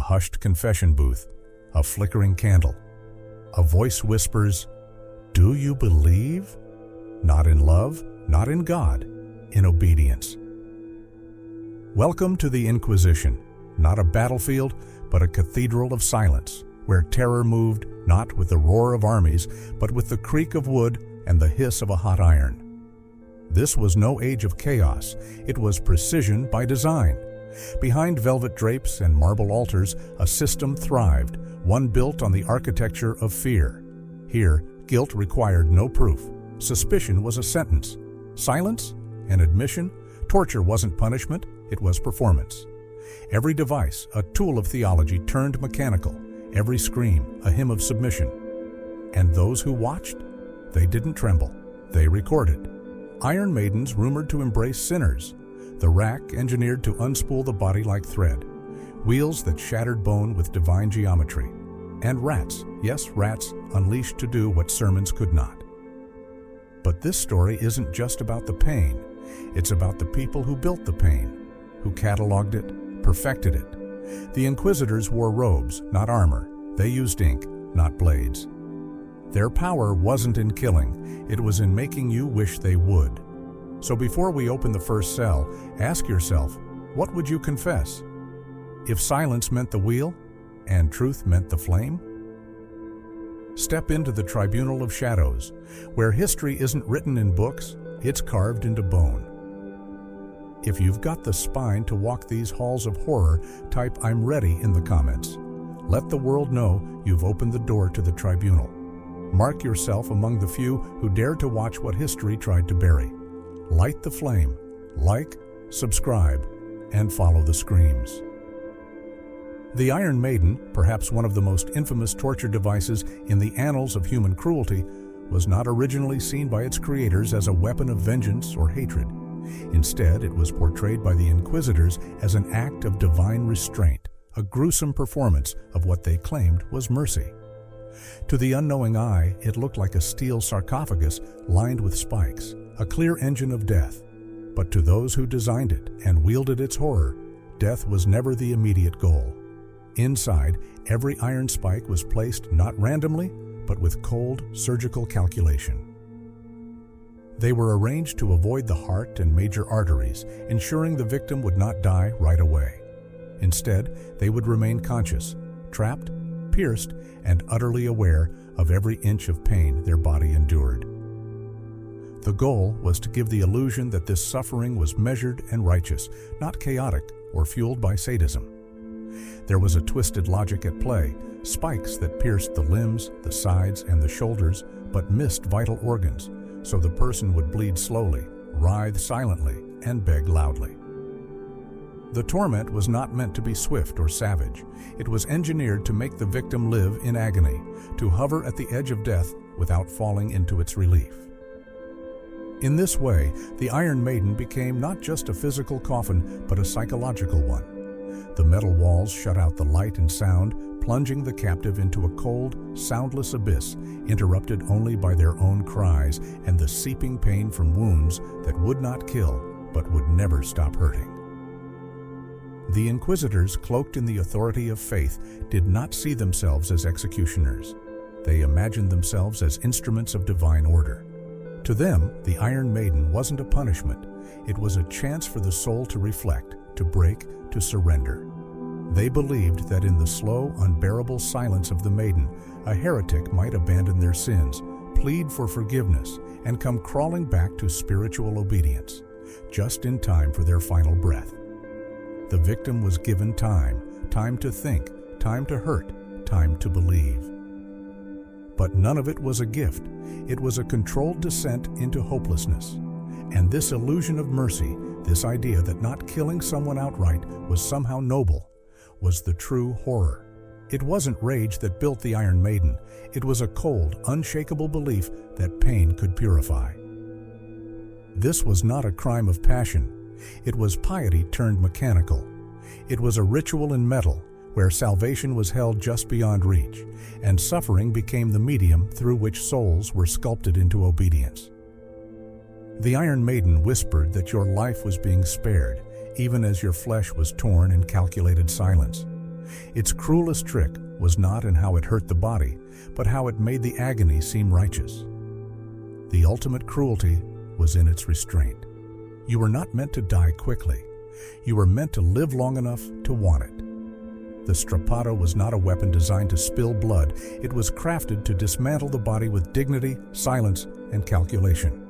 hushed confession booth, a flickering candle. A voice whispers, "Do you believe?" Not in love, not in God, in obedience. Welcome to the Inquisition, not a battlefield, but a cathedral of silence, where terror moved not with the roar of armies, but with the creak of wood and the hiss of a hot iron. This was no age of chaos, it was precision by design. Behind velvet drapes and marble altars, a system thrived, one built on the architecture of fear. Here, guilt required no proof. Suspicion was a sentence. Silence? An admission? Torture wasn't punishment, it was performance. Every device, a tool of theology, turned mechanical. Every scream, a hymn of submission. And those who watched? They didn't tremble. They recorded. Iron maidens rumored to embrace sinners. The rack engineered to unspool the body like thread. Wheels that shattered bone with divine geometry. And rats, yes, rats, unleashed to do what sermons could not. But this story isn't just about the pain. It's about the people who built the pain, who cataloged it, perfected it. The Inquisitors wore robes, not armor. They used ink, not blades. Their power wasn't in killing, it was in making you wish they would. So before we open the first cell, ask yourself, what would you confess? If silence meant the wheel, and truth meant the flame? Step into the tribunal of shadows, where history isn't written in books, it's carved into bone. If you've got the spine to walk these halls of horror, type "I'm ready" in the comments. Let the world know you've opened the door to the tribunal. Mark yourself among the few who dare to watch what history tried to bury. Light the flame, like, subscribe, and follow the screams. The Iron Maiden, perhaps one of the most infamous torture devices in the annals of human cruelty, was not originally seen by its creators as a weapon of vengeance or hatred. Instead, it was portrayed by the Inquisitors as an act of divine restraint, a gruesome performance of what they claimed was mercy. To the unknowing eye, it looked like a steel sarcophagus lined with spikes, a clear engine of death. But to those who designed it and wielded its horror, death was never the immediate goal. Inside, every iron spike was placed not randomly, but with cold, surgical calculation. They were arranged to avoid the heart and major arteries, ensuring the victim would not die right away. Instead, they would remain conscious, trapped, pierced, and utterly aware of every inch of pain their body endured. The goal was to give the illusion that this suffering was measured and righteous, not chaotic or fueled by sadism. There was a twisted logic at play, spikes that pierced the limbs, the sides, and the shoulders, but missed vital organs, so the person would bleed slowly, writhe silently, and beg loudly. The torment was not meant to be swift or savage. It was engineered to make the victim live in agony, to hover at the edge of death without falling into its relief. In this way, the Iron Maiden became not just a physical coffin, but a psychological one. The metal walls shut out the light and sound, plunging the captive into a cold, soundless abyss, interrupted only by their own cries and the seeping pain from wounds that would not kill, but would never stop hurting. The Inquisitors, cloaked in the authority of faith, did not see themselves as executioners. They imagined themselves as instruments of divine order. To them, the Iron Maiden wasn't a punishment. It was a chance for the soul to reflect, to break, to surrender. They believed that in the slow, unbearable silence of the maiden, a heretic might abandon their sins, plead for forgiveness, and come crawling back to spiritual obedience, just in time for their final breath. The victim was given time to think, time to hurt, time to believe. But none of it was a gift. It was a controlled descent into hopelessness. And this illusion of mercy, this idea that not killing someone outright was somehow noble, was the true horror. It wasn't rage that built the Iron Maiden. It was a cold, unshakable belief that pain could purify. This was not a crime of passion. It was piety turned mechanical. It was a ritual in metal, where salvation was held just beyond reach, and suffering became the medium through which souls were sculpted into obedience. The Iron Maiden whispered that your life was being spared, even as your flesh was torn in calculated silence. Its cruelest trick was not in how it hurt the body, but how it made the agony seem righteous. The ultimate cruelty was in its restraint. You were not meant to die quickly. You were meant to live long enough to want it. The strappato was not a weapon designed to spill blood. It was crafted to dismantle the body with dignity, silence, and calculation.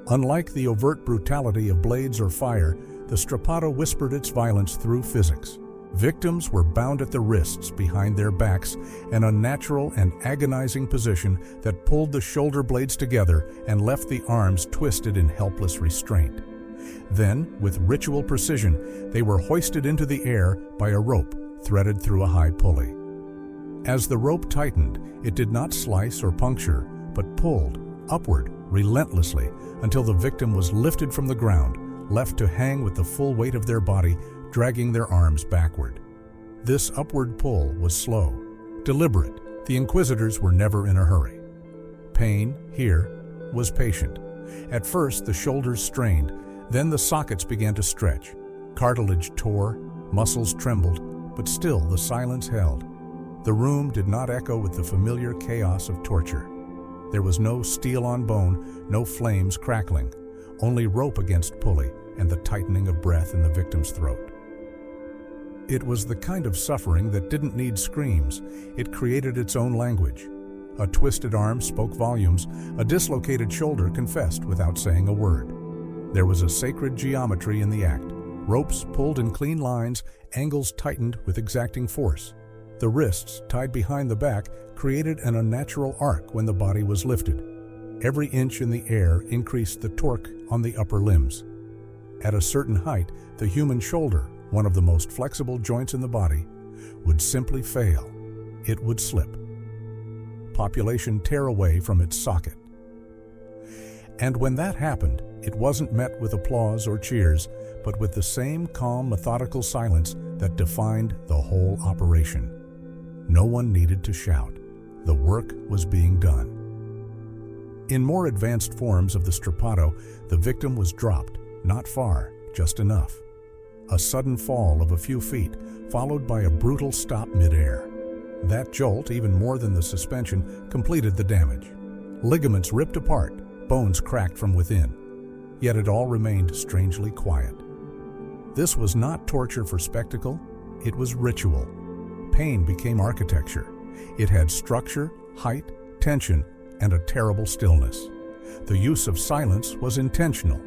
Unlike the overt brutality of blades or fire, the strappato whispered its violence through physics. Victims were bound at the wrists behind their backs, an unnatural and agonizing position that pulled the shoulder blades together and left the arms twisted in helpless restraint. Then, with ritual precision, they were hoisted into the air by a rope threaded through a high pulley. As the rope tightened, it did not slice or puncture, but pulled upward relentlessly until the victim was lifted from the ground, left to hang with the full weight of their body, dragging their arms backward. This upward pull was slow, deliberate. The inquisitors were never in a hurry. Pain, here, was patient. At first, the shoulders strained, then the sockets began to stretch. Cartilage tore, muscles trembled, but still the silence held. The room did not echo with the familiar chaos of torture. There was no steel on bone, no flames crackling, only rope against pulley and the tightening of breath in the victim's throat. It was the kind of suffering that didn't need screams. It created its own language. A twisted arm spoke volumes, a dislocated shoulder confessed without saying a word. There was a sacred geometry in the act. Ropes pulled in clean lines, angles tightened with exacting force. The wrists, tied behind the back, created an unnatural arc when the body was lifted. Every inch in the air increased the torque on the upper limbs. At a certain height, the human shoulder, one of the most flexible joints in the body, would simply fail. It would slip. Population tear away from its socket. And when that happened, it wasn't met with applause or cheers, but with the same calm, methodical silence that defined the whole operation. No one needed to shout. The work was being done. In more advanced forms of the strappato, the victim was dropped, not far, just enough. A sudden fall of a few feet, followed by a brutal stop midair. That jolt, even more than the suspension, completed the damage. Ligaments ripped apart, bones cracked from within. Yet it all remained strangely quiet. This was not torture for spectacle, it was ritual. Pain became architecture. It had structure, height, tension, and a terrible stillness. The use of silence was intentional.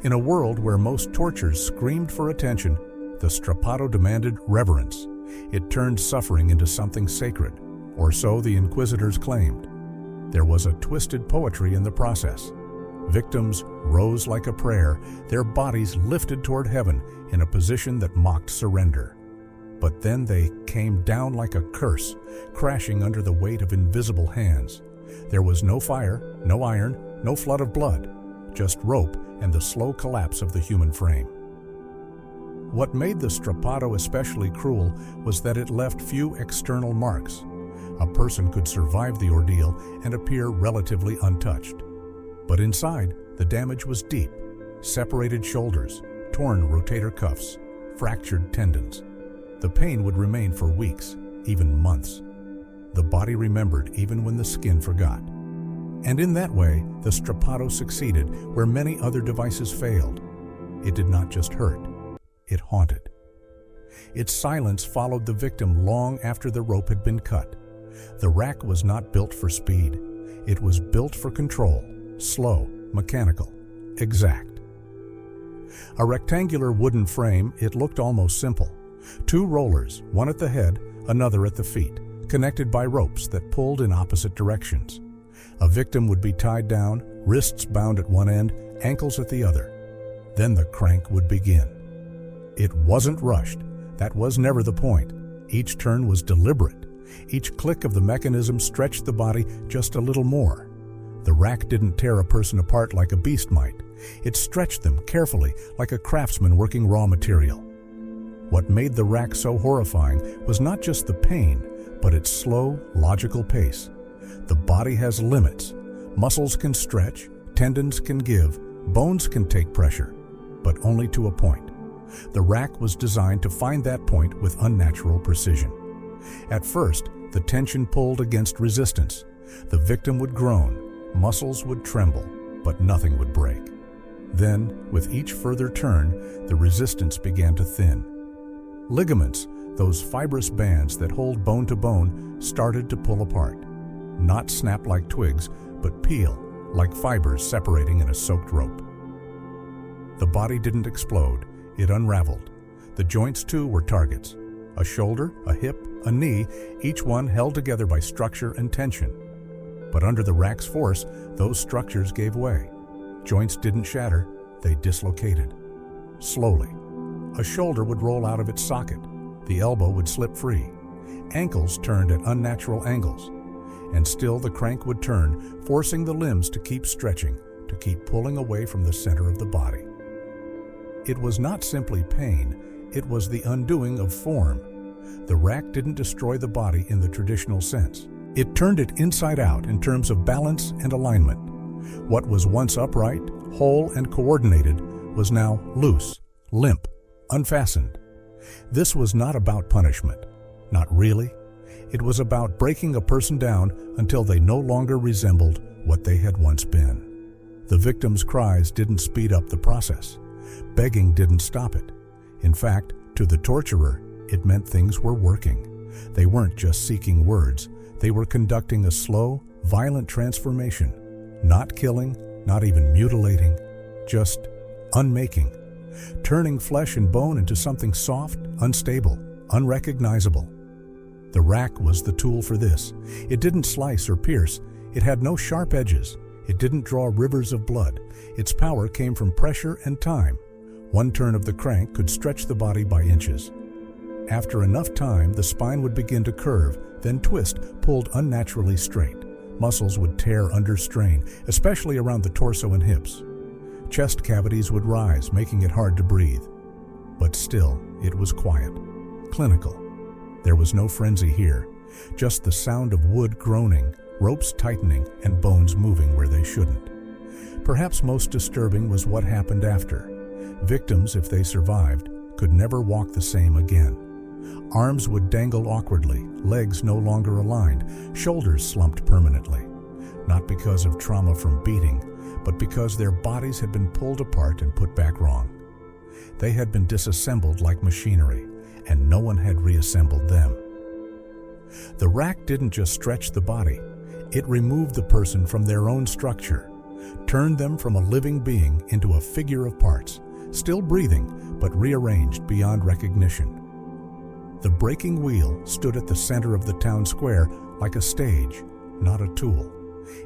In a world where most tortures screamed for attention, the strappato demanded reverence. It turned suffering into something sacred, or so the inquisitors claimed. There was a twisted poetry in the process. Victims rose like a prayer, their bodies lifted toward heaven in a position that mocked surrender. But then they came down like a curse, crashing under the weight of invisible hands. There was no fire, no iron, no flood of blood, just rope and the slow collapse of the human frame. What made the strappato especially cruel was that it left few external marks. A person could survive the ordeal and appear relatively untouched. But inside, the damage was deep. Separated shoulders, torn rotator cuffs, fractured tendons. The pain would remain for weeks, even months. The body remembered even when the skin forgot. And in that way, the strappato succeeded where many other devices failed. It did not just hurt, it haunted. Its silence followed the victim long after the rope had been cut. The rack was not built for speed. It was built for control, slow, mechanical, exact. A rectangular wooden frame, it looked almost simple. 2 rollers, one at the head, another at the feet, connected by ropes that pulled in opposite directions. A victim would be tied down, wrists bound at one end, ankles at the other. Then the crank would begin. It wasn't rushed. That was never the point. Each turn was deliberate. Each click of the mechanism stretched the body just a little more. The rack didn't tear a person apart like a beast might. It stretched them carefully, like a craftsman working raw material. What made the rack so horrifying was not just the pain, but its slow, logical pace. The body has limits. Muscles can stretch, tendons can give, bones can take pressure, but only to a point. The rack was designed to find that point with unnatural precision. At first, the tension pulled against resistance. The victim would groan, muscles would tremble, but nothing would break. Then, with each further turn, the resistance began to thin. Ligaments, those fibrous bands that hold bone to bone, started to pull apart. Not snap like twigs, but peel, like fibers separating in a soaked rope. The body didn't explode, it unraveled. The joints too were targets. A shoulder, a hip, a knee, each one held together by structure and tension. But under the rack's force, those structures gave way. Joints didn't shatter, they dislocated. Slowly. A shoulder would roll out of its socket. The elbow would slip free. Ankles turned at unnatural angles. And still the crank would turn, forcing the limbs to keep stretching, to keep pulling away from the center of the body. It was not simply pain, it was the undoing of form. The rack didn't destroy the body in the traditional sense. It turned it inside out in terms of balance and alignment. What was once upright, whole, and coordinated was now loose, limp, unfastened. This was not about punishment. Not really. It was about breaking a person down until they no longer resembled what they had once been. The victim's cries didn't speed up the process. Begging didn't stop it. In fact, to the torturer, it meant things were working. They weren't just seeking words. They were conducting a slow, violent transformation. Not killing, not even mutilating, just unmaking. Turning flesh and bone into something soft, unstable, unrecognizable. The rack was the tool for this. It didn't slice or pierce. It had no sharp edges. It didn't draw rivers of blood. Its power came from pressure and time. One turn of the crank could stretch the body by inches. After enough time, the spine would begin to curve, then twist, pulled unnaturally straight. Muscles would tear under strain, especially around the torso and hips. Chest cavities would rise, making it hard to breathe. But still, it was quiet, clinical. There was no frenzy here, just the sound of wood groaning, ropes tightening, and bones moving where they shouldn't. Perhaps most disturbing was what happened after. Victims, if they survived, could never walk the same again. Arms would dangle awkwardly, legs no longer aligned, shoulders slumped permanently. Not because of trauma from beating, but because their bodies had been pulled apart and put back wrong. They had been disassembled like machinery, and no one had reassembled them. The rack didn't just stretch the body, it removed the person from their own structure, turned them from a living being into a figure of parts, still breathing, but rearranged beyond recognition. The breaking wheel stood at the center of the town square like a stage, not a tool.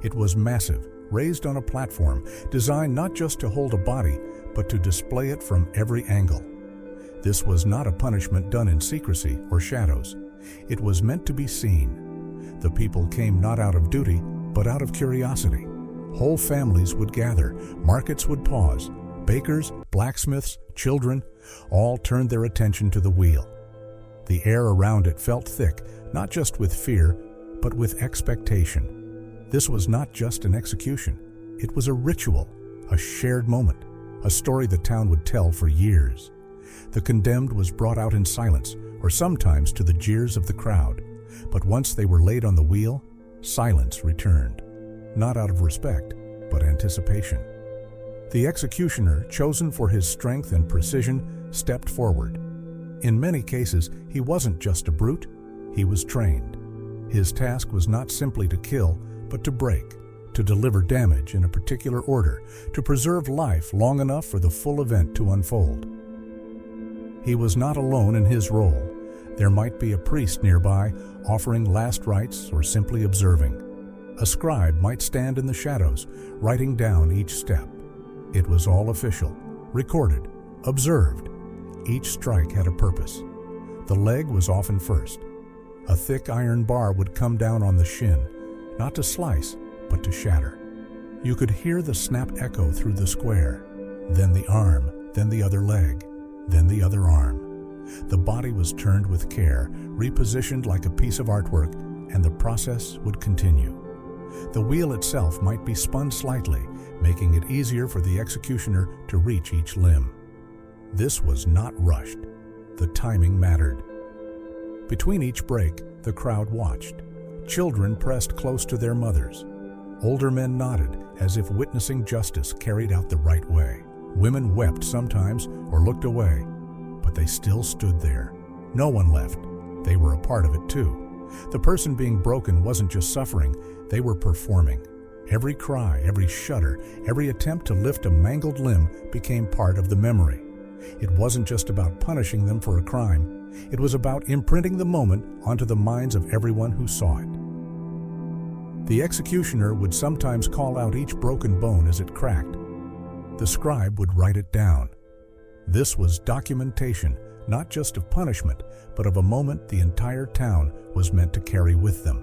It was massive, raised on a platform, designed not just to hold a body, but to display it from every angle. This was not a punishment done in secrecy or shadows. It was meant to be seen. The people came not out of duty, but out of curiosity. Whole families would gather, markets would pause. Bakers, blacksmiths, children, all turned their attention to the wheel. The air around it felt thick, not just with fear, but with expectation. This was not just an execution. It was a ritual, a shared moment, a story the town would tell for years. The condemned was brought out in silence, or sometimes to the jeers of the crowd. But once they were laid on the wheel, silence returned. Not out of respect, but anticipation. The executioner, chosen for his strength and precision, stepped forward. In many cases, he wasn't just a brute, he was trained. His task was not simply to kill, but to break, to deliver damage in a particular order, to preserve life long enough for the full event to unfold. He was not alone in his role. There might be a priest nearby, offering last rites or simply observing. A scribe might stand in the shadows, writing down each step. It was all official, recorded, observed. Each strike had a purpose. The leg was often first. A thick iron bar would come down on the shin, not to slice, but to shatter. You could hear the snap echo through the square, then the arm, then the other leg, then the other arm. The body was turned with care, repositioned like a piece of artwork, and the process would continue. The wheel itself might be spun slightly, making it easier for the executioner to reach each limb. This was not rushed. The timing mattered. Between each break, the crowd watched. Children pressed close to their mothers. Older men nodded as if witnessing justice carried out the right way. Women wept sometimes or looked away, but they still stood there. No one left. They were a part of it too. The person being broken wasn't just suffering, they were performing. Every cry, every shudder, every attempt to lift a mangled limb became part of the memory. It wasn't just about punishing them for a crime. It was about imprinting the moment onto the minds of everyone who saw it. The executioner would sometimes call out each broken bone as it cracked. The scribe would write it down. This was documentation, not just of punishment, but of a moment the entire town was meant to carry with them.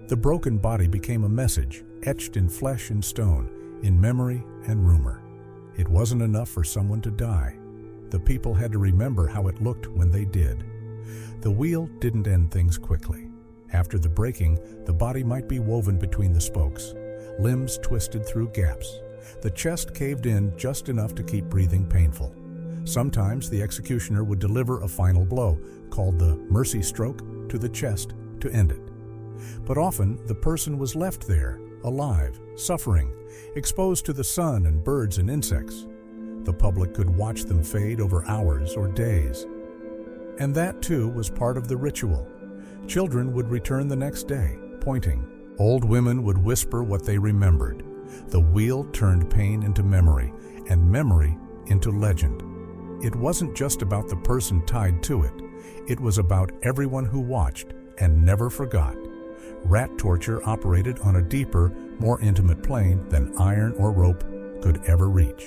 The broken body became a message, etched in flesh and stone, in memory and rumor. It wasn't enough for someone to die. The people had to remember how it looked when they did. The wheel didn't end things quickly. After the breaking, the body might be woven between the spokes, limbs twisted through gaps. The chest caved in just enough to keep breathing painful. Sometimes the executioner would deliver a final blow, called the mercy stroke, to the chest to end it. But often the person was left there, alive, suffering, exposed to the sun and birds and insects. The public could watch them fade over hours or days. And that too was part of the ritual. Children would return the next day, pointing. Old women would whisper what they remembered. The wheel turned pain into memory, and memory into legend. It wasn't just about the person tied to it. It was about everyone who watched and never forgot. Rat torture operated on a deeper, more intimate plane than iron or rope could ever reach.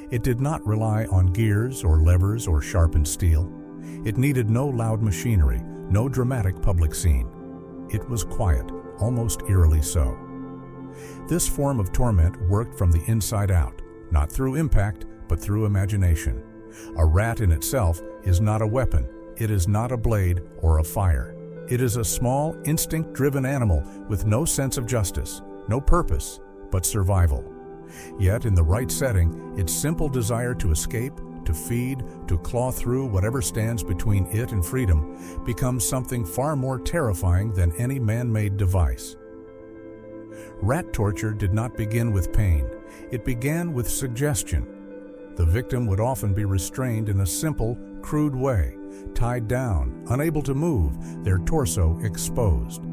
It did not rely on gears or levers or sharpened steel. It needed no loud machinery, no dramatic public scene. It was quiet, almost eerily so. This form of torment worked from the inside out, not through impact, but through imagination. A rat in itself is not a weapon. It is not a blade or a fire. It is a small, instinct-driven animal with no sense of justice, no purpose, but survival. Yet, in the right setting, its simple desire to escape, to feed, to claw through whatever stands between it and freedom becomes something far more terrifying than any man-made device. Rat torture did not begin with pain. It began with suggestion. The victim would often be restrained in a simple, crude way, tied down, unable to move, their torso exposed.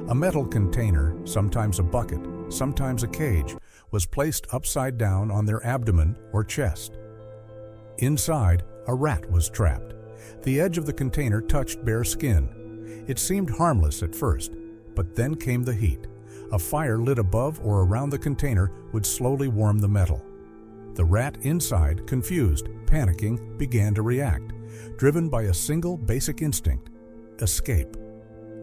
A metal container, sometimes a bucket, sometimes a cage, was placed upside down on their abdomen or chest. Inside, a rat was trapped. The edge of the container touched bare skin. It seemed harmless at first, but then came the heat. A fire lit above or around the container would slowly warm the metal. The rat inside, confused, panicking, began to react, driven by a single basic instinct: escape.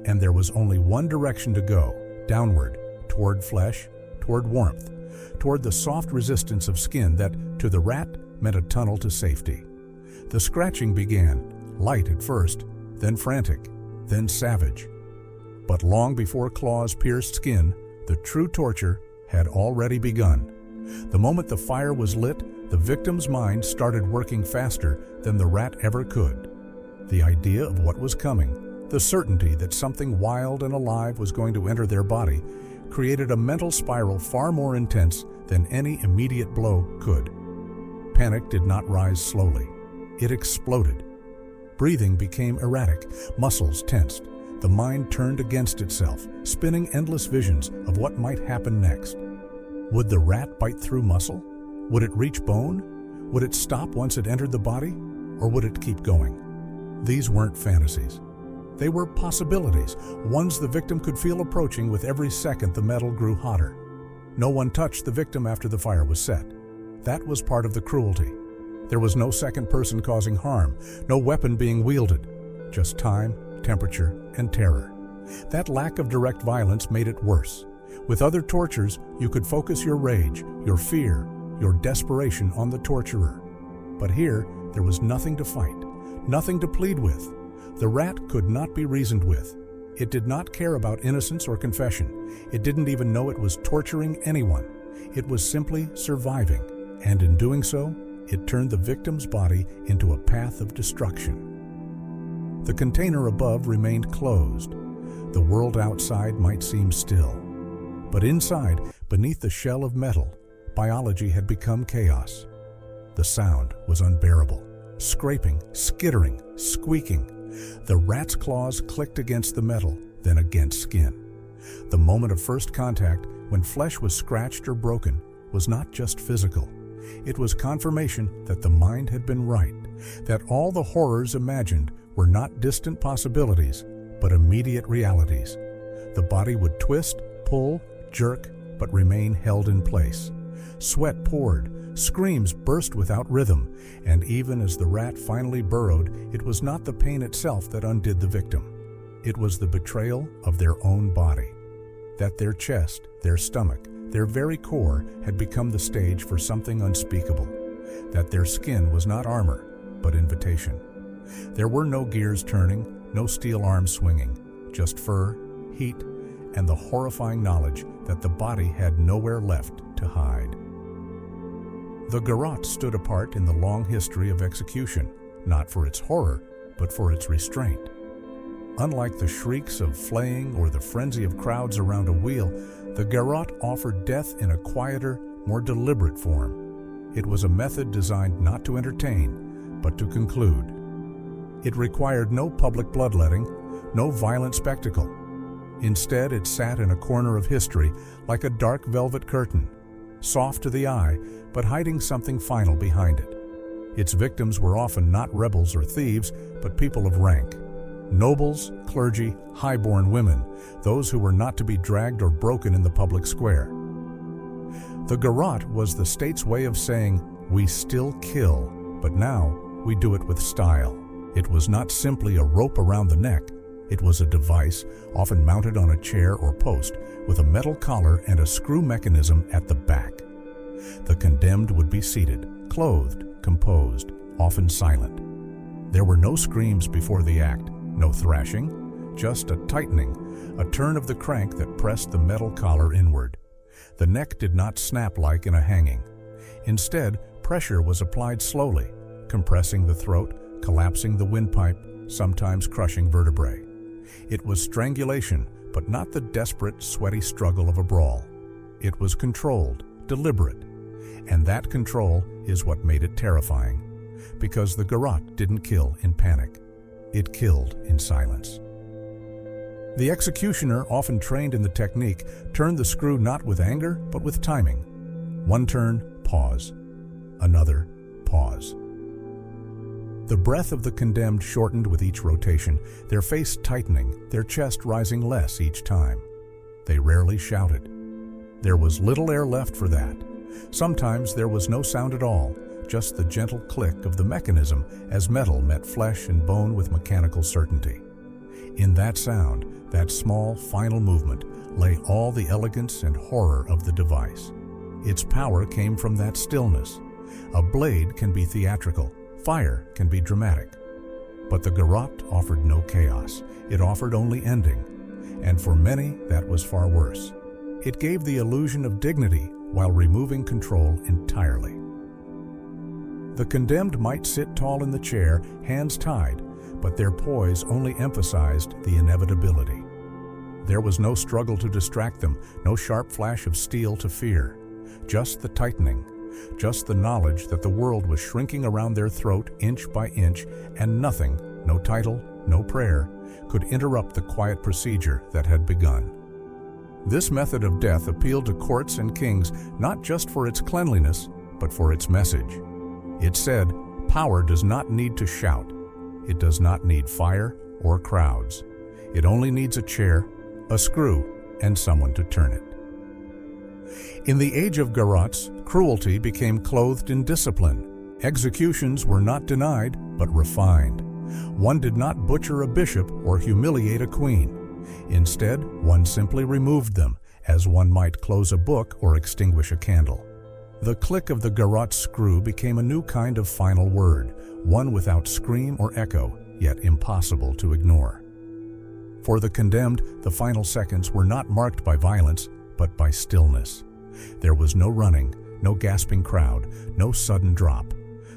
And there was only one direction to go: downward, toward flesh, toward warmth, toward the soft resistance of skin that, to the rat, meant a tunnel to safety. The scratching began, light at first, then frantic, then savage. But long before claws pierced skin, the true torture had already begun. The moment the fire was lit, the victim's mind started working faster than the rat ever could. The idea of what was coming, the certainty that something wild and alive was going to enter their body, created a mental spiral far more intense than any immediate blow could. Panic did not rise slowly. It exploded. Breathing became erratic, muscles tensed. The mind turned against itself, spinning endless visions of what might happen next. Would the rat bite through muscle? Would it reach bone? Would it stop once it entered the body? Or would it keep going? These weren't fantasies. They were possibilities, ones the victim could feel approaching with every second the metal grew hotter. No one touched the victim after the fire was set. That was part of the cruelty. There was no second person causing harm, no weapon being wielded, just time, temperature, and terror. That lack of direct violence made it worse. With other tortures, you could focus your rage, your fear, your desperation on the torturer. But here, there was nothing to fight, nothing to plead with. The rat could not be reasoned with. It did not care about innocence or confession. It didn't even know it was torturing anyone. It was simply surviving, and in doing so, it turned the victim's body into a path of destruction. The container above remained closed. The world outside might seem still. But inside, beneath the shell of metal, biology had become chaos. The sound was unbearable. Scraping, skittering, squeaking. The rat's claws clicked against the metal, then against skin. The moment of first contact, when flesh was scratched or broken, was not just physical. It was confirmation that the mind had been right, that all the horrors imagined were not distant possibilities, but immediate realities. The body would twist, pull, jerk, but remain held in place. Sweat poured, screams burst without rhythm, and even as the rat finally burrowed, it was not the pain itself that undid the victim. It was the betrayal of their own body. That their chest, their stomach, their very core had become the stage for something unspeakable. That their skin was not armor, but invitation. There were no gears turning, no steel arms swinging, just fur, heat, and the horrifying knowledge that the body had nowhere left to hide. The garrote stood apart in the long history of execution, not for its horror, but for its restraint. Unlike the shrieks of flaying or the frenzy of crowds around a wheel, the garrote offered death in a quieter, more deliberate form. It was a method designed not to entertain, but to conclude. It required no public bloodletting, no violent spectacle. Instead, it sat in a corner of history like a dark velvet curtain, soft to the eye, but hiding something final behind it. Its victims were often not rebels or thieves, but people of rank. Nobles, clergy, high-born women, those who were not to be dragged or broken in the public square. The garrote was the state's way of saying, we still kill, but now we do it with style. It was not simply a rope around the neck. It was a device, often mounted on a chair or post, with a metal collar and a screw mechanism at the back. The condemned would be seated, clothed, composed, often silent. There were no screams before the act, no thrashing, just a tightening, a turn of the crank that pressed the metal collar inward. The neck did not snap like in a hanging. Instead, pressure was applied slowly, compressing the throat, collapsing the windpipe, sometimes crushing vertebrae. It was strangulation, but not the desperate, sweaty struggle of a brawl. It was controlled, deliberate, and that control is what made it terrifying, because the garrote didn't kill in panic. It killed in silence. The executioner, often trained in the technique, turned the screw not with anger, but with timing. One turn, pause. Another, pause. The breath of the condemned shortened with each rotation, their face tightening, their chest rising less each time. They rarely shouted. There was little air left for that. Sometimes there was no sound at all, just the gentle click of the mechanism as metal met flesh and bone with mechanical certainty. In that sound, that small, final movement, lay all the elegance and horror of the device. Its power came from that stillness. A blade can be theatrical, fire can be dramatic. But the garrote offered no chaos. It offered only ending. And for many, that was far worse. It gave the illusion of dignity while removing control entirely. The condemned might sit tall in the chair, hands tied, but their poise only emphasized the inevitability. There was no struggle to distract them, no sharp flash of steel to fear. Just the tightening, just the knowledge that the world was shrinking around their throat inch by inch, and nothing, no title, no prayer, could interrupt the quiet procedure that had begun. This method of death appealed to courts and kings not just for its cleanliness, but for its message. It said, power does not need to shout. It does not need fire or crowds. It only needs a chair, a screw, and someone to turn it. In the age of garrotes, cruelty became clothed in discipline. Executions were not denied, but refined. One did not butcher a bishop or humiliate a queen. Instead, one simply removed them, as one might close a book or extinguish a candle. The click of the garrote screw became a new kind of final word, one without scream or echo, yet impossible to ignore. For the condemned, the final seconds were not marked by violence, but by stillness. There was no running, no gasping crowd, no sudden drop.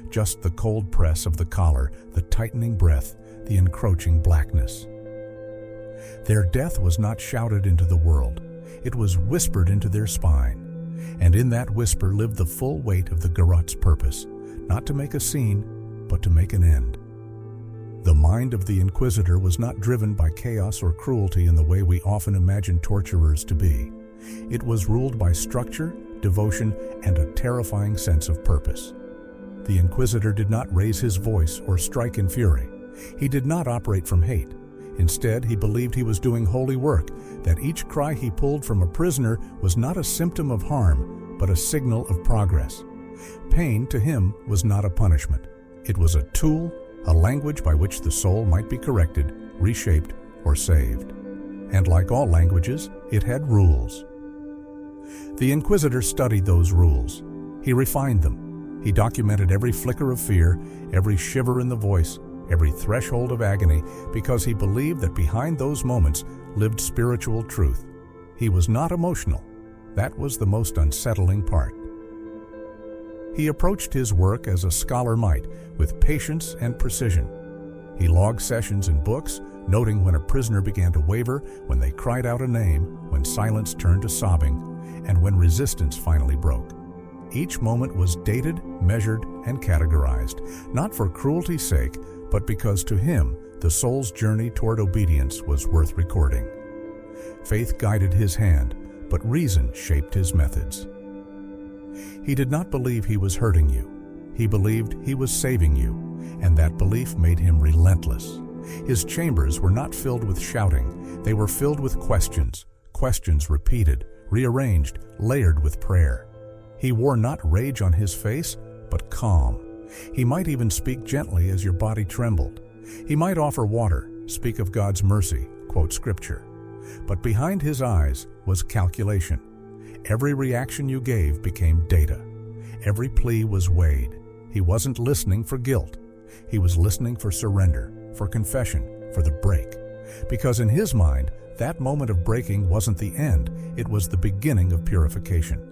Just the cold press of the collar, the tightening breath, the encroaching blackness. Their death was not shouted into the world, it was whispered into their spine, and in that whisper lived the full weight of the garrote's purpose, not to make a scene, but to make an end. The mind of the Inquisitor was not driven by chaos or cruelty in the way we often imagine torturers to be. It was ruled by structure, devotion, and a terrifying sense of purpose. The Inquisitor did not raise his voice or strike in fury. He did not operate from hate. Instead, he believed he was doing holy work, that each cry he pulled from a prisoner was not a symptom of harm, but a signal of progress. Pain, to him, was not a punishment. It was a tool, a language by which the soul might be corrected, reshaped, or saved. And like all languages, it had rules. The Inquisitor studied those rules. He refined them. He documented every flicker of fear, every shiver in the voice, every threshold of agony, because he believed that behind those moments lived spiritual truth. He was not emotional. That was the most unsettling part. He approached his work as a scholar might, with patience and precision. He logged sessions in books, noting when a prisoner began to waver, when they cried out a name, when silence turned to sobbing, and when resistance finally broke. Each moment was dated, measured, and categorized, not for cruelty's sake, but because to him, the soul's journey toward obedience was worth recording. Faith guided his hand, but reason shaped his methods. He did not believe he was hurting you. He believed he was saving you, and that belief made him relentless. His chambers were not filled with shouting. They were filled with questions, questions repeated, rearranged, layered with prayer. He wore not rage on his face, but calm. He might even speak gently as your body trembled. He might offer water, speak of God's mercy, quote scripture. But behind his eyes was calculation. Every reaction you gave became data. Every plea was weighed. He wasn't listening for guilt. He was listening for surrender, for confession, for the break. Because in his mind, that moment of breaking wasn't the end, it was the beginning of purification.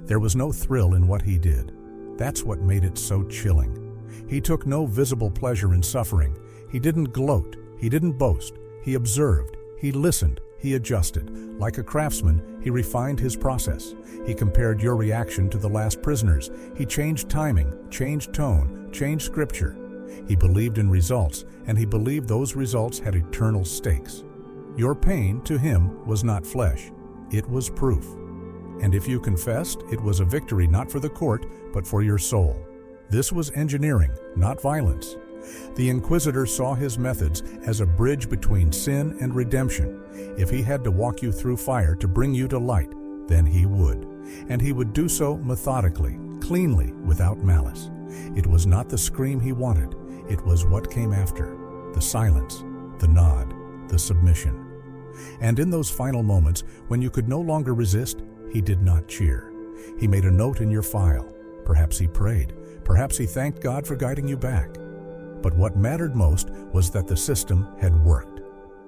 There was no thrill in what he did. That's what made it so chilling. He took no visible pleasure in suffering. He didn't gloat. He didn't boast. He observed. He listened. He adjusted. Like a craftsman, he refined his process. He compared your reaction to the last prisoner's. He changed timing, changed tone, changed scripture. He believed in results, and he believed those results had eternal stakes. Your pain, to him, was not flesh. It was proof. And if you confessed, it was a victory not for the court, but for your soul. This was engineering, not violence. The Inquisitor saw his methods as a bridge between sin and redemption. If he had to walk you through fire to bring you to light, then he would. And he would do so methodically, cleanly, without malice. It was not the scream he wanted. It was what came after. The silence, the nod, the submission. And in those final moments, when you could no longer resist, he did not cheer. He made a note in your file. Perhaps he prayed. Perhaps he thanked God for guiding you back. But what mattered most was that the system had worked.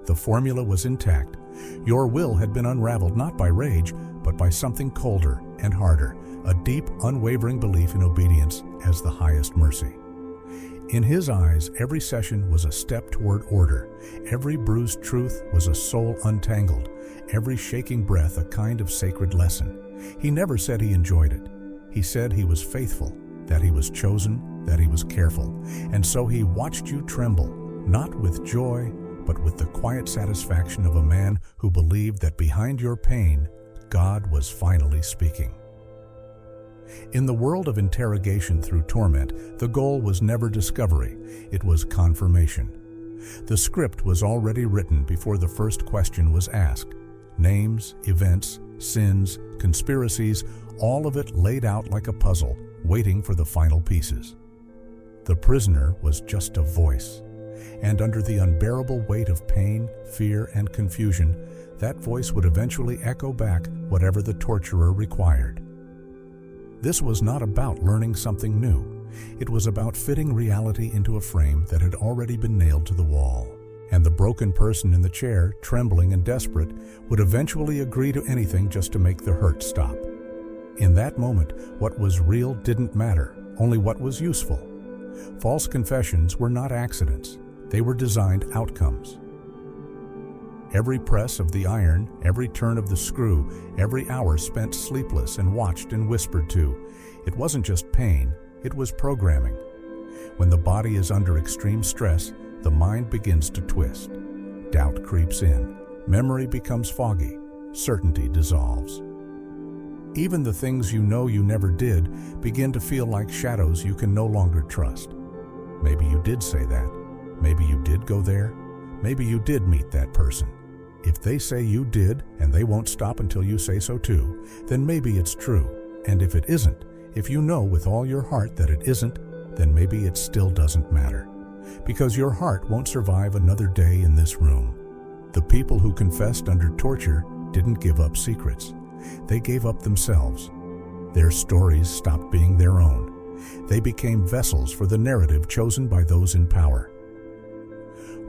The formula was intact. Your will had been unraveled not by rage, but by something colder and harder, a deep, unwavering belief in obedience as the highest mercy. In his eyes, every session was a step toward order. Every bruised truth was a soul untangled. Every shaking breath a kind of sacred lesson. He never said he enjoyed it. He said he was faithful, that he was chosen, that he was careful. And so he watched you tremble, not with joy, but with the quiet satisfaction of a man who believed that behind your pain, God was finally speaking. In the world of interrogation through torment, the goal was never discovery, it was confirmation. The script was already written before the first question was asked. Names, events, sins, conspiracies, all of it laid out like a puzzle, waiting for the final pieces. The prisoner was just a voice, and under the unbearable weight of pain, fear, and confusion, that voice would eventually echo back whatever the torturer required. This was not about learning something new. It was about fitting reality into a frame that had already been nailed to the wall. And the broken person in the chair, trembling and desperate, would eventually agree to anything just to make the hurt stop. In that moment, what was real didn't matter, only what was useful. False confessions were not accidents. They were designed outcomes. Every press of the iron, every turn of the screw, every hour spent sleepless and watched and whispered to, it wasn't just pain, it was programming. When the body is under extreme stress, the mind begins to twist. Doubt creeps in, memory becomes foggy, certainty dissolves. Even the things you know you never did begin to feel like shadows you can no longer trust. Maybe you did say that. Maybe you did go there. Maybe you did meet that person. If they say you did, and they won't stop until you say so too, then maybe it's true. And if it isn't, if you know with all your heart that it isn't, then maybe it still doesn't matter. Because your heart won't survive another day in this room. The people who confessed under torture didn't give up secrets. They gave up themselves. Their stories stopped being their own. They became vessels for the narrative chosen by those in power.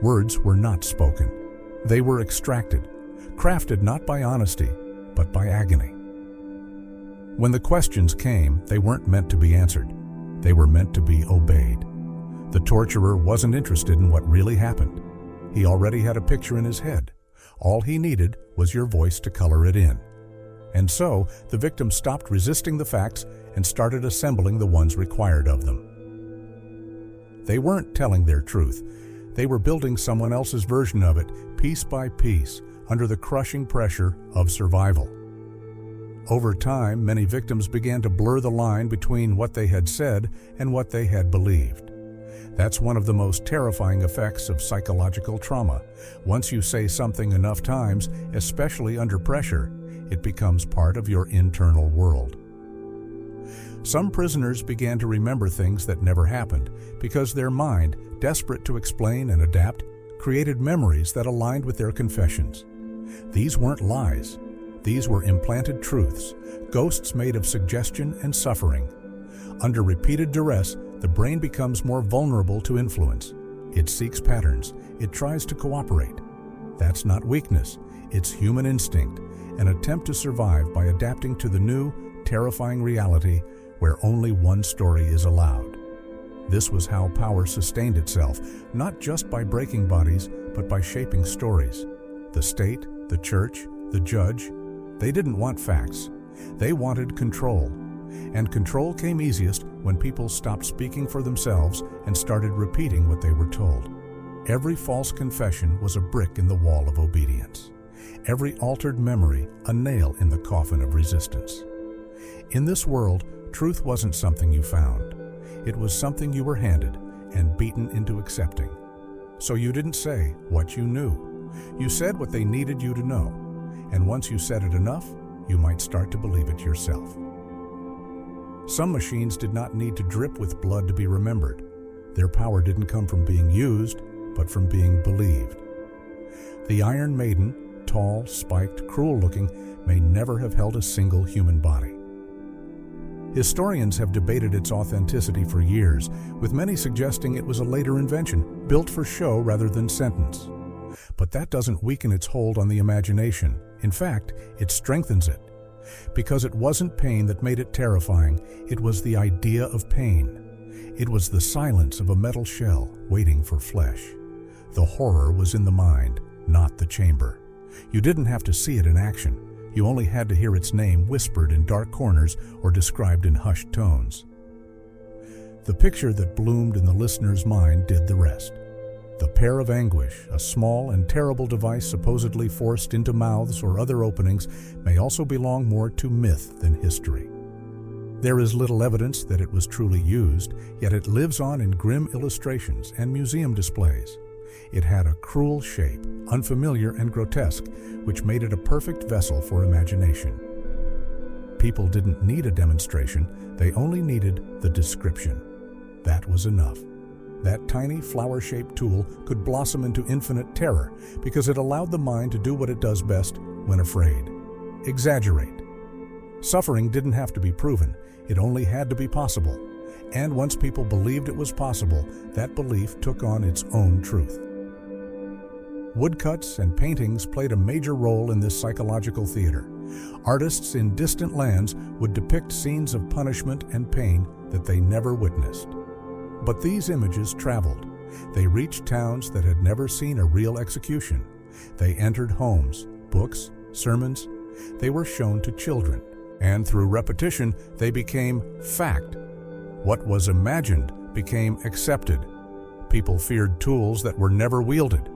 Words were not spoken. They were extracted, crafted not by honesty, but by agony. When the questions came, they weren't meant to be answered. They were meant to be obeyed. The torturer wasn't interested in what really happened. He already had a picture in his head. All he needed was your voice to color it in. And so, the victim stopped resisting the facts and started assembling the ones required of them. They weren't telling their truth. They were building someone else's version of it, piece by piece, under the crushing pressure of survival. Over time, many victims began to blur the line between what they had said and what they had believed. That's one of the most terrifying effects of psychological trauma. Once you say something enough times, especially under pressure, it becomes part of your internal world. Some prisoners began to remember things that never happened because their mind, desperate to explain and adapt, created memories that aligned with their confessions. These weren't lies. These were implanted truths, ghosts made of suggestion and suffering. Under repeated duress, the brain becomes more vulnerable to influence. It seeks patterns. It tries to cooperate. That's not weakness. It's human instinct, an attempt to survive by adapting to the new, terrifying reality where only one story is allowed. This was how power sustained itself, not just by breaking bodies, but by shaping stories. The state, the church, the judge, they didn't want facts. They wanted control. And control came easiest when people stopped speaking for themselves and started repeating what they were told. Every false confession was a brick in the wall of obedience. Every altered memory, a nail in the coffin of resistance. In this world, truth wasn't something you found. It was something you were handed and beaten into accepting. So you didn't say what you knew. You said what they needed you to know. And once you said it enough, you might start to believe it yourself. Some machines did not need to drip with blood to be remembered. Their power didn't come from being used, but from being believed. The Iron Maiden, tall, spiked, cruel-looking, may never have held a single human body. Historians have debated its authenticity for years, with many suggesting it was a later invention, built for show rather than sentence. But that doesn't weaken its hold on the imagination. In fact, it strengthens it. Because it wasn't pain that made it terrifying, it was the idea of pain. It was the silence of a metal shell waiting for flesh. The horror was in the mind, not the chamber. You didn't have to see it in action. You only had to hear its name whispered in dark corners or described in hushed tones. The picture that bloomed in the listener's mind did the rest. The pair of anguish, a small and terrible device supposedly forced into mouths or other openings, may also belong more to myth than history. There is little evidence that it was truly used, yet it lives on in grim illustrations and museum displays. It had a cruel shape, unfamiliar and grotesque, which made it a perfect vessel for imagination. People didn't need a demonstration, they only needed the description. That was enough. That tiny flower-shaped tool could blossom into infinite terror because it allowed the mind to do what it does best when afraid: exaggerate. Suffering didn't have to be proven, it only had to be possible. And once people believed it was possible, that belief took on its own truth. Woodcuts and paintings played a major role in this psychological theater. Artists in distant lands would depict scenes of punishment and pain that they never witnessed. But these images traveled. They reached towns that had never seen a real execution. They entered homes, books, sermons. They were shown to children, and through repetition, they became fact. What was imagined became accepted. People feared tools that were never wielded.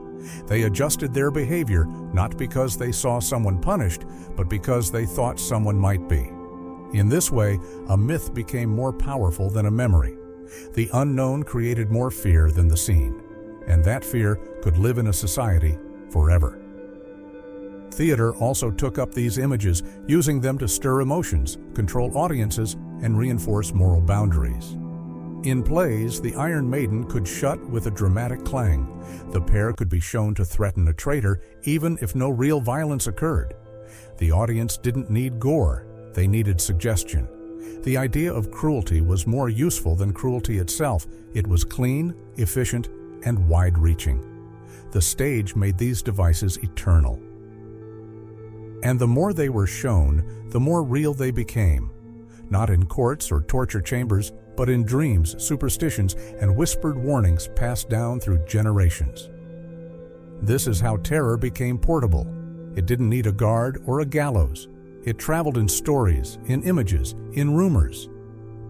They adjusted their behavior not because they saw someone punished, but because they thought someone might be. In this way, a myth became more powerful than a memory. The unknown created more fear than the seen, and that fear could live in a society forever. Theater also took up these images, using them to stir emotions, control audiences, and reinforce moral boundaries. In plays, the Iron Maiden could shut with a dramatic clang. The pair could be shown to threaten a traitor, even if no real violence occurred. The audience didn't need gore, they needed suggestion. The idea of cruelty was more useful than cruelty itself. It was clean, efficient, and wide-reaching. The stage made these devices eternal. And the more they were shown, the more real they became. Not in courts or torture chambers, but in dreams, superstitions, and whispered warnings passed down through generations. This is how terror became portable. It didn't need a guard or a gallows. It traveled in stories, in images, in rumors.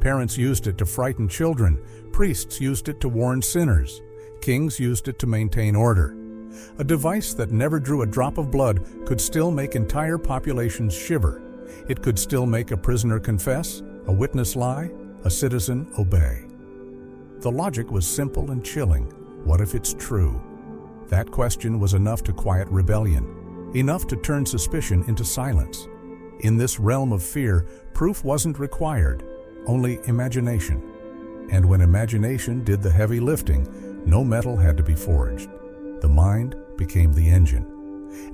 Parents used it to frighten children. Priests used it to warn sinners. Kings used it to maintain order. A device that never drew a drop of blood could still make entire populations shiver. It could still make a prisoner confess, a witness lie, a citizen obey. The logic was simple and chilling. What if it's true? That question was enough to quiet rebellion, enough to turn suspicion into silence. In this realm of fear, proof wasn't required, only imagination. And when imagination did the heavy lifting, no metal had to be forged. The mind became the engine.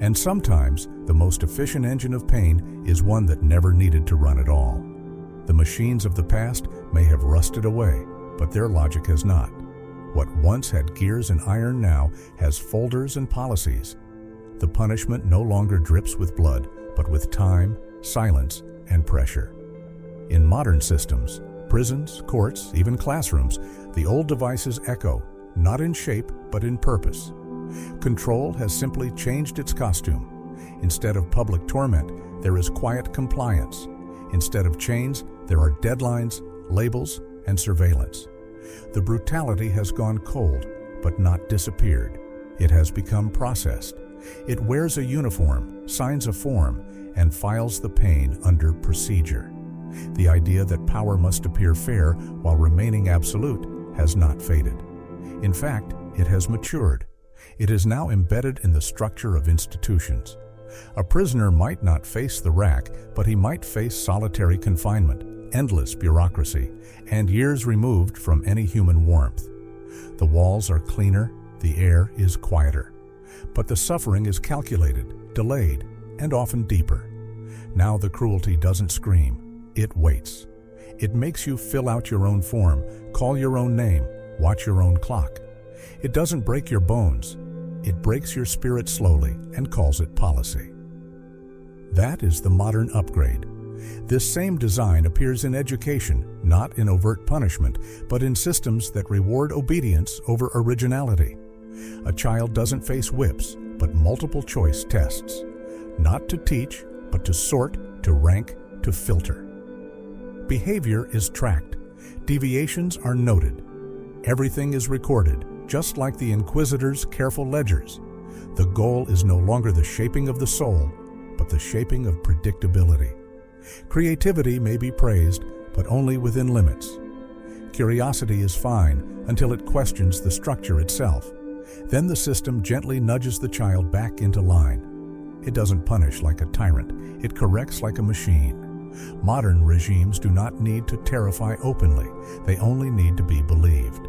And sometimes, the most efficient engine of pain is one that never needed to run at all. The machines of the past may have rusted away, but their logic has not. What once had gears and iron now has folders and policies. The punishment no longer drips with blood, but with time, silence, and pressure. In modern systems, prisons, courts, even classrooms, the old devices echo, not in shape, but in purpose. Control has simply changed its costume. Instead of public torment, there is quiet compliance. Instead of chains, there are deadlines, labels, and surveillance. The brutality has gone cold, but not disappeared. It has become processed. It wears a uniform, signs a form, and files the pain under procedure. The idea that power must appear fair while remaining absolute has not faded. In fact, it has matured. It is now embedded in the structure of institutions. A prisoner might not face the rack, but he might face solitary confinement, endless bureaucracy, and years removed from any human warmth. The walls are cleaner, the air is quieter. But the suffering is calculated, delayed, and often deeper. Now the cruelty doesn't scream, it waits. It makes you fill out your own form, call your own name, watch your own clock. It doesn't break your bones. It breaks your spirit slowly and calls it policy. That is the modern upgrade. This same design appears in education, not in overt punishment, but in systems that reward obedience over originality. A child doesn't face whips, but multiple choice tests. Not to teach, but to sort, to rank, to filter. Behavior is tracked. Deviations are noted. Everything is recorded, just like the Inquisitor's careful ledgers. The goal is no longer the shaping of the soul, but the shaping of predictability. Creativity may be praised, but only within limits. Curiosity is fine until it questions the structure itself. Then the system gently nudges the child back into line. It doesn't punish like a tyrant, it corrects like a machine. Modern regimes do not need to terrify openly, they only need to be believed.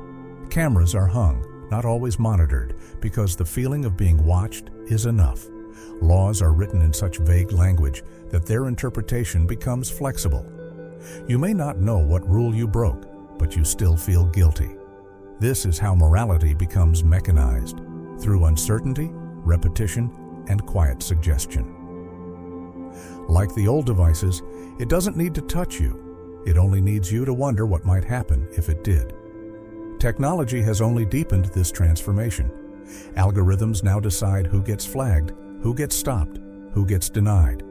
Cameras are hung, not always monitored, because the feeling of being watched is enough. Laws are written in such vague language that their interpretation becomes flexible. You may not know what rule you broke, but you still feel guilty. This is how morality becomes mechanized, through uncertainty, repetition, and quiet suggestion. Like the old devices, it doesn't need to touch you. It only needs you to wonder what might happen if it did. technology has only deepened this transformation. Algorithms now decide who gets flagged, who gets stopped, who gets denied.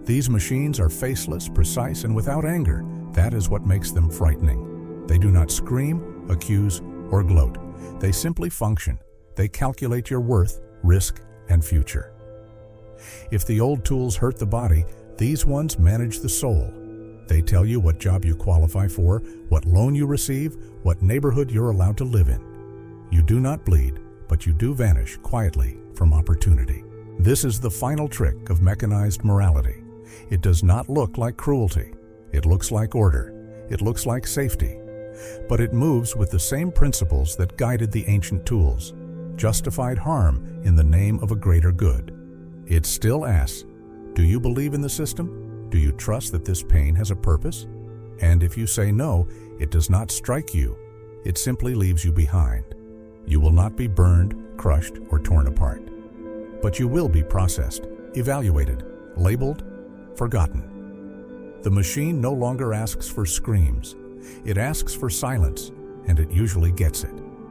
These machines are faceless, precise, and without anger. That is what makes them frightening. They do not scream, accuse, or gloat. They simply function. They calculate your worth, risk, and future. If the old tools hurt the body, these ones manage the soul. They tell you what job you qualify for, what loan you receive, what neighborhood you're allowed to live in. You do not bleed, but you do vanish quietly from opportunity. This is the final trick of mechanized morality. It does not look like cruelty. It looks like order. It looks like safety. But it moves with the same principles that guided the ancient tools. Justified harm in the name of a greater good. It still asks, do you believe in the system? Do you trust that this pain has a purpose? And if you say no, it does not strike you. It simply leaves you behind. You will not be burned, crushed, or torn apart. But you will be processed, evaluated, labeled, forgotten. The machine no longer asks for screams. It asks for silence, and it usually gets it.